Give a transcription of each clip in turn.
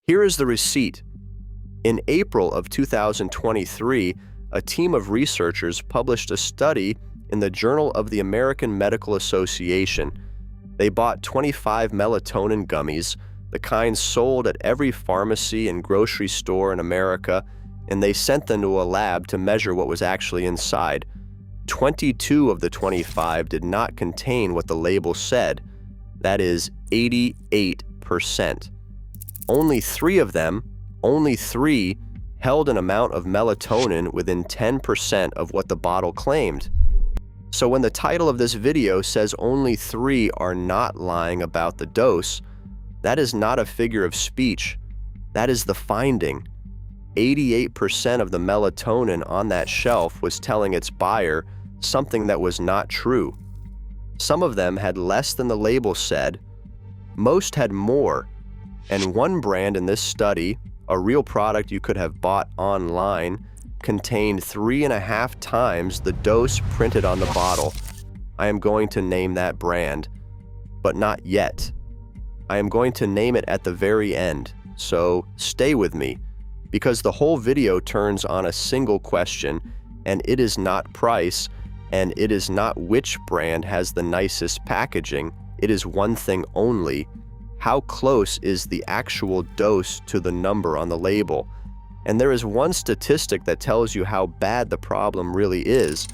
Here is the receipt. In April of 2023, a team of researchers published a study in the Journal of the American Medical Association. They bought 25 melatonin gummies, the kind sold at every pharmacy and grocery store in America, and they sent them to a lab to measure what was actually inside. 22 of the 25 did not contain what the label said. That is 88%. Only 3 of them, held an amount of melatonin within 10% of what the bottle claimed. So when the title of this video says only 3 are not lying about the dose, that is not a figure of speech. That is the finding. 88% of the melatonin on that shelf was telling its buyer something that was not true. Some of them had less than the label said. Most had more. And one brand in this study, a real product you could have bought online, contained 3.5 times the dose printed on the bottle. I am going to name that brand, but not yet. I am going to name it at the very end, so stay with me, because the whole video turns on a single question, and it is not price, and it is not which brand has the nicest packaging. It is one thing only: how close is the actual dose to the number on the label? And there is one statistic that tells you how bad the problem really is: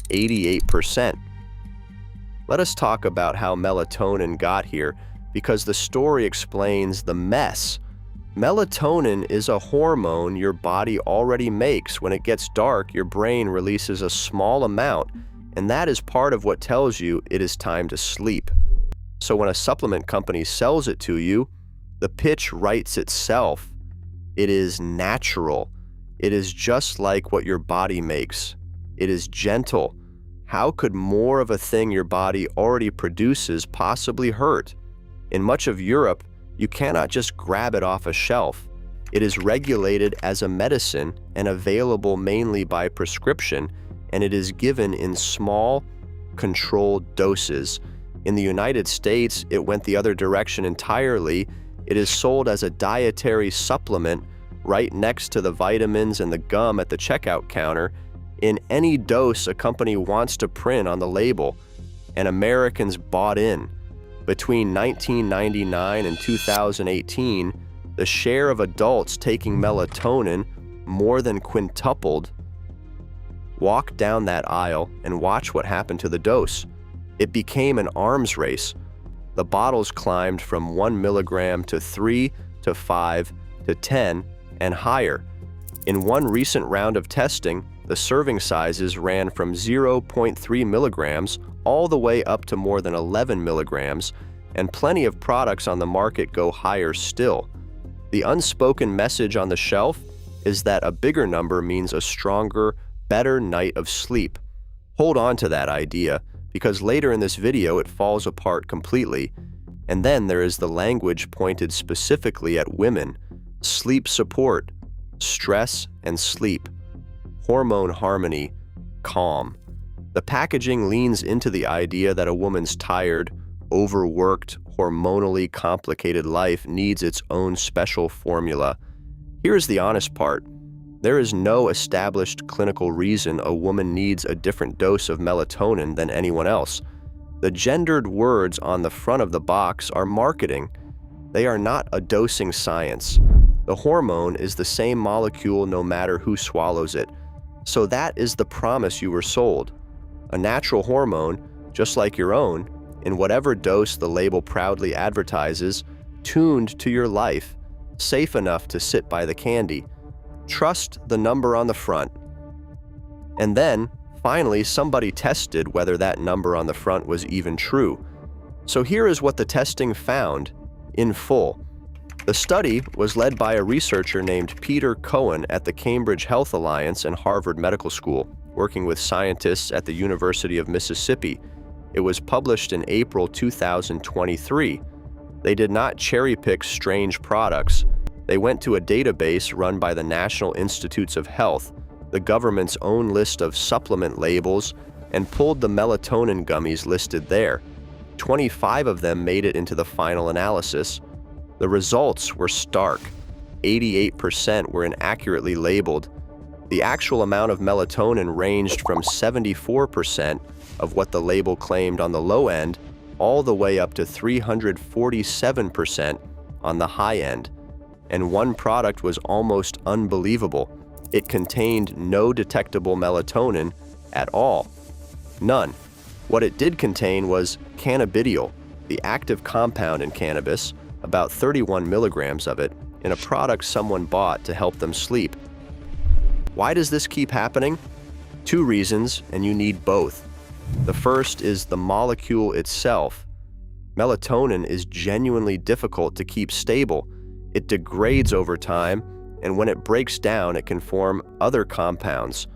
88%. Let us talk about how melatonin got here, because the story explains the mess. Melatonin is a hormone your body already makes. When it gets dark, your brain releases a small amount, and that is part of what tells you it is time to sleep. So when a supplement company sells it to you, the pitch writes itself. It is natural. It is just like what your body makes. It is gentle. How could more of a thing your body already produces possibly hurt? In much of Europe, you cannot just grab it off a shelf. It is regulated as a medicine and available mainly by prescription, and it is given in small, controlled doses. In the United States, it went the other direction entirely. It is sold as a dietary supplement right next to the vitamins and the gum at the checkout counter in any dose a company wants to print on the label, and Americans bought in. Between 1999 and 2018, the share of adults taking melatonin more than quintupled. Walk down that aisle and watch what happened to the dose. It became an arms race. The bottles climbed from 1 milligram to 3 to 5 to 10 and higher. In one recent round of testing, the serving sizes ran from 0.3 milligrams all the way up to more than 11 milligrams, and plenty of products on the market go higher still. The unspoken message on the shelf is that a bigger number means a stronger, better night of sleep. Hold on to that idea, because later in this video it falls apart completely. And then there is the language pointed specifically at women: sleep support, stress and sleep, hormone harmony, calm. The packaging leans into the idea that a woman's tired, overworked, hormonally complicated life needs its own special formula. Here's the honest part. There is no established clinical reason a woman needs a different dose of melatonin than anyone else. The gendered words on the front of the box are marketing. They are not a dosing science. The hormone is the same molecule no matter who swallows it. So that is the promise you were sold. A natural hormone, just like your own, in whatever dose the label proudly advertises, tuned to your life, safe enough to sit by the candy. Trust the number on the front. And then, finally, somebody tested whether that number on the front was even true. So here is what the testing found in full. The study was led by a researcher named Peter Cohen at the Cambridge Health Alliance and Harvard Medical School, working with scientists at the University of Mississippi. It was published in April 2023. They did not cherry-pick strange products. They went to a database run by the National Institutes of Health, the government's own list of supplement labels, and pulled the melatonin gummies listed there. 25 of them made it into the final analysis. The results were stark. 88% were inaccurately labeled. The actual amount of melatonin ranged from 74% of what the label claimed on the low end all the way up to 347% on the high end. And one product was almost unbelievable. It contained no detectable melatonin at all. None. What it did contain was cannabidiol, the active compound in cannabis, about 31 milligrams of it, in a product someone bought to help them sleep. Why does this keep happening? Two reasons, and you need both. The first is the molecule itself. Melatonin is genuinely difficult to keep stable. It degrades over time, and when it breaks down, it can form other compounds.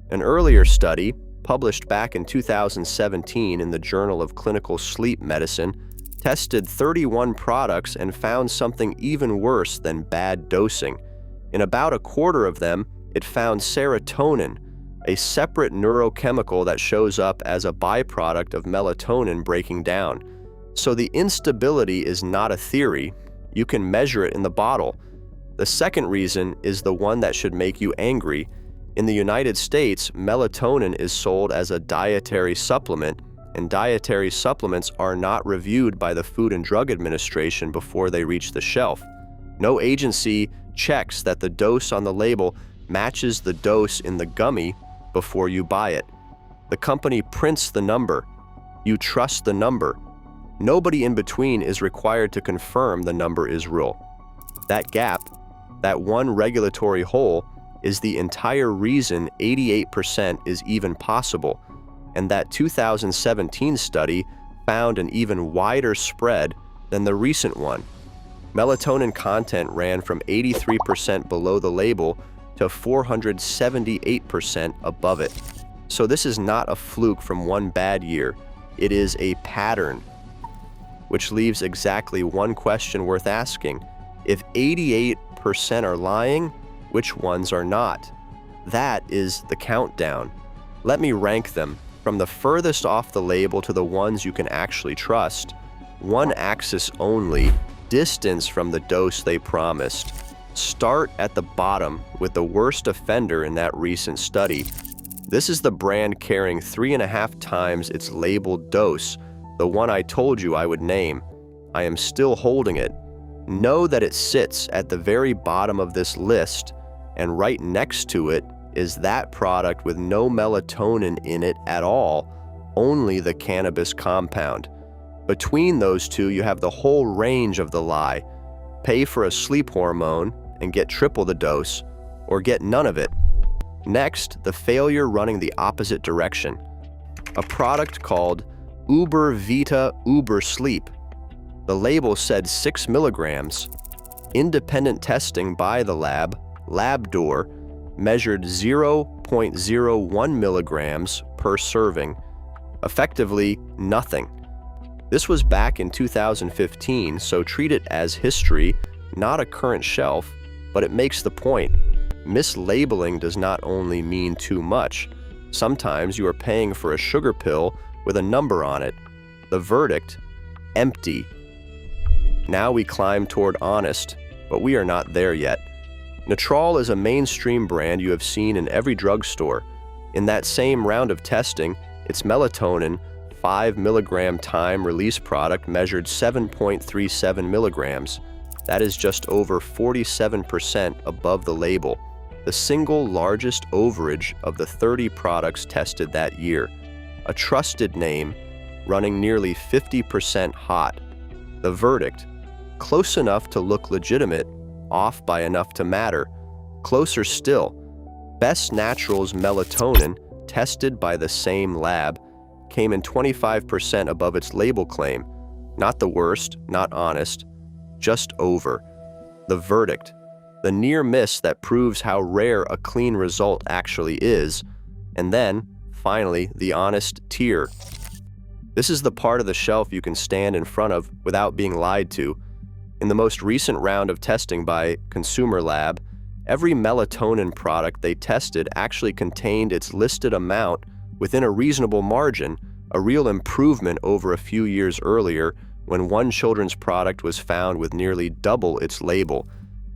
An earlier study, published back in 2017 in the Journal of Clinical Sleep Medicine, tested 31 products and found something even worse than bad dosing. In about a quarter of them, it found serotonin, a separate neurochemical that shows up as a byproduct of melatonin breaking down. So the instability is not a theory. You can measure it in the bottle. The second reason is the one that should make you angry. In the United States, melatonin is sold as a dietary supplement, and dietary supplements are not reviewed by the Food and Drug Administration before they reach the shelf. No agency checks that the dose on the label matches the dose in the gummy before you buy it. The company prints the number. You trust the number. Nobody in between is required to confirm the number is real. That gap, that one regulatory hole, is the entire reason 88% is even possible, and that 2017 study found an even wider spread than the recent one. Melatonin content ran from 83% below the label to 478% above it. So this is not a fluke from one bad year. It is a pattern, which leaves exactly one question worth asking. If 88% are lying, which ones are not? That is the countdown. Let me rank them, from the furthest off the label to the ones you can actually trust. One axis only, distance from the dose they promised. Start at the bottom with the worst offender in that recent study. This is the brand carrying 3.5 times its labeled dose, the one I told you I would name. I am still holding it. Know that it sits at the very bottom of this list, and right next to it is that product with no melatonin in it at all, only the cannabis compound. Between those two, you have the whole range of the lie. Pay for a sleep hormone and get triple the dose, or get none of it. Next, the failure running the opposite direction. A product called Uber Vita Uber Sleep. The label said 6 milligrams. Independent testing by the LabDoor, measured 0.01 milligrams per serving. Effectively, nothing. This was back in 2015, so treat it as history, not a current shelf, but it makes the point. Mislabeling does not only mean too much. Sometimes you are paying for a sugar pill with a number on it. The verdict: empty. Now we climb toward honest, but we are not there yet. Natrol is a mainstream brand you have seen in every drugstore. In that same round of testing, its melatonin 5 milligram time release product measured 7.37 milligrams. That is just over 47% above the label, the single largest overage of the 30 products tested that year. A trusted name, running nearly 50% hot. The verdict: close enough to look legitimate, off by enough to matter. Closer still, Best Natural's melatonin, tested by the same lab, came in 25% above its label claim. Not the worst, not honest, just over. The verdict: the near miss that proves how rare a clean result actually is. And then, finally, the honest tier. This is the part of the shelf you can stand in front of without being lied to. In the most recent round of testing by Consumer Lab, every melatonin product they tested actually contained its listed amount within a reasonable margin, a real improvement over a few years earlier when one children's product was found with nearly double its label.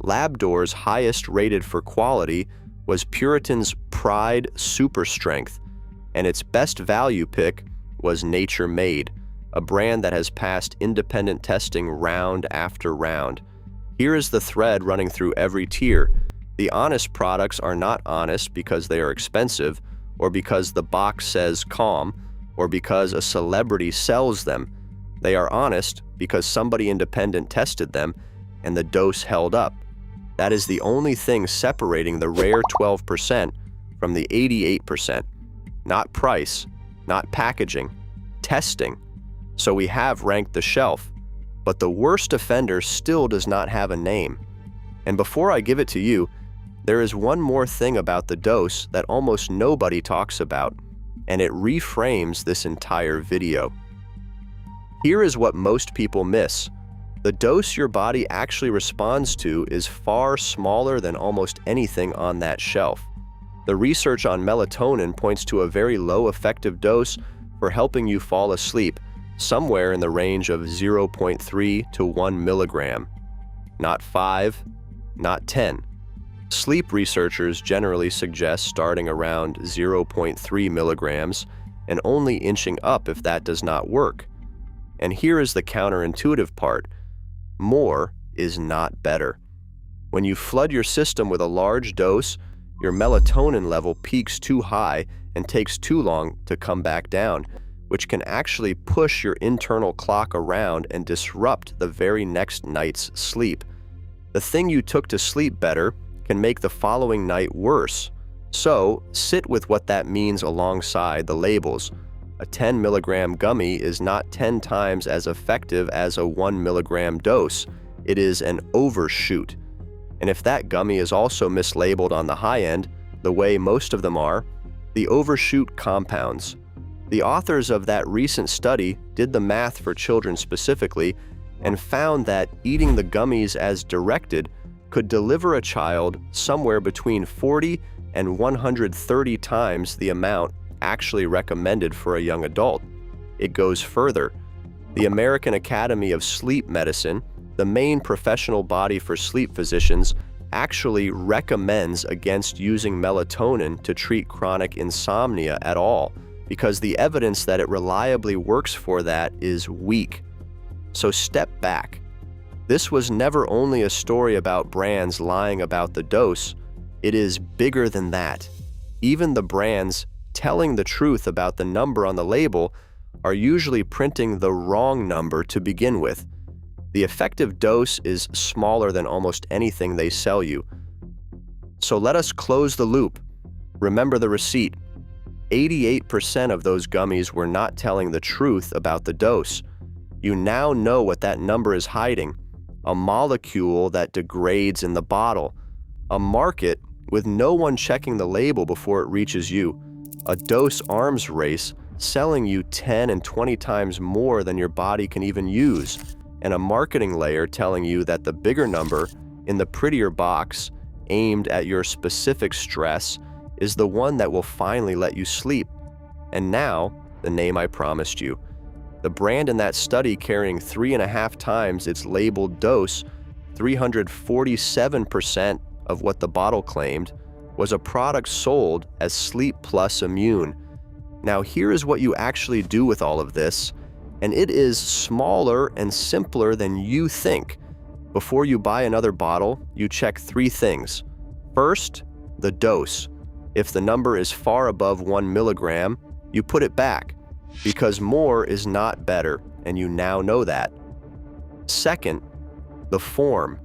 Labdoor's highest rated for quality was Puritan's Pride Super Strength, and its best value pick was Nature Made, a brand that has passed independent testing round after round. Here is the thread running through every tier. The honest products are not honest because they are expensive, or because the box says calm, or because a celebrity sells them. They are honest because somebody independent tested them and the dose held up. That is the only thing separating the rare 12% from the 88%. Not price, not packaging, testing. So we have ranked the shelf, but the worst offender still does not have a name. And before I give it to you, there is one more thing about the dose that almost nobody talks about, and it reframes this entire video. Here is what most people miss. The dose your body actually responds to is far smaller than almost anything on that shelf. The research on melatonin points to a very low effective dose for helping you fall asleep, somewhere in the range of 0.3 to 1 milligram. Not 5, not 10. Sleep researchers generally suggest starting around 0.3 milligrams and only inching up if that does not work. And here is the counterintuitive part. More is not better. When you flood your system with a large dose, your melatonin level peaks too high and takes too long to come back down, which can actually push your internal clock around and disrupt the very next night's sleep. The thing you took to sleep better can make the following night worse. So, sit with what that means alongside the labels. A 10 milligram gummy is not 10 times as effective as a 1 milligram dose. It is an overshoot. And if that gummy is also mislabeled on the high end, the way most of them are, the overshoot compounds. The authors of that recent study did the math for children specifically and found that eating the gummies as directed could deliver a child somewhere between 40 and 130 times the amount actually recommended for a young adult. It goes further. The American Academy of Sleep Medicine, the main professional body for sleep physicians, actually recommends against using melatonin to treat chronic insomnia at all, because the evidence that it reliably works for that is weak. So step back. This was never only a story about brands lying about the dose. It is bigger than that. Even the brands telling the truth about the number on the label are usually printing the wrong number to begin with. The effective dose is smaller than almost anything they sell you. So let us close the loop. Remember the receipt. 88% of those gummies were not telling the truth about the dose. You now know what that number is hiding. A molecule that degrades in the bottle. A market with no one checking the label before it reaches you. A dose arms race selling you 10 and 20 times more than your body can even use. And a marketing layer telling you that the bigger number in the prettier box aimed at your specific stress is the one that will finally let you sleep. And now, the name I promised you. The brand in that study carrying 3.5 times its labeled dose, 347% of what the bottle claimed, was a product sold as Sleep Plus Immune. Now here is what you actually do with all of this, and it is smaller and simpler than you think. Before you buy another bottle, you check 3 things. First, the dose. If the number is far above 1 milligram, you put it back, because more is not better, and you now know that. Second, the form.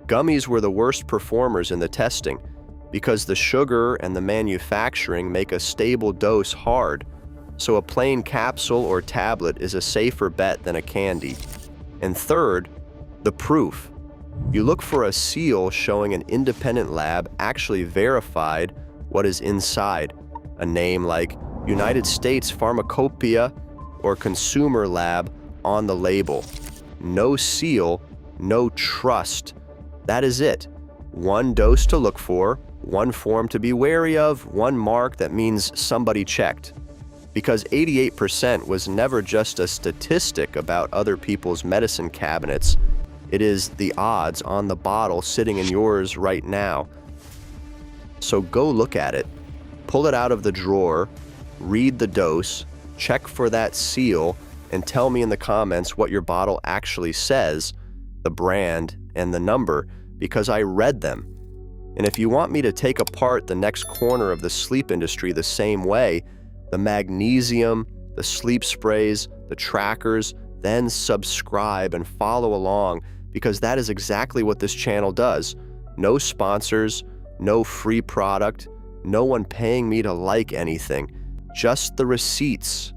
Gummies were the worst performers in the testing, because the sugar and the manufacturing make a stable dose hard, so a plain capsule or tablet is a safer bet than a candy. And third, the proof. You look for a seal showing an independent lab actually verified what is inside, a name like United States Pharmacopoeia or Consumer Lab on the label. No seal, no trust. That is it. One dose to look for, one form to be wary of, one mark that means somebody checked. Because 88% was never just a statistic about other people's medicine cabinets. It is the odds on the bottle sitting in yours right now. So go look at it, pull it out of the drawer, read the dose, check for that seal, and tell me in the comments what your bottle actually says, the brand and the number, because I read them. And if you want me to take apart the next corner of the sleep industry the same way, the magnesium, the sleep sprays, the trackers, then subscribe and follow along, because that is exactly what this channel does. No sponsors, no free product, no one paying me to like anything, just the receipts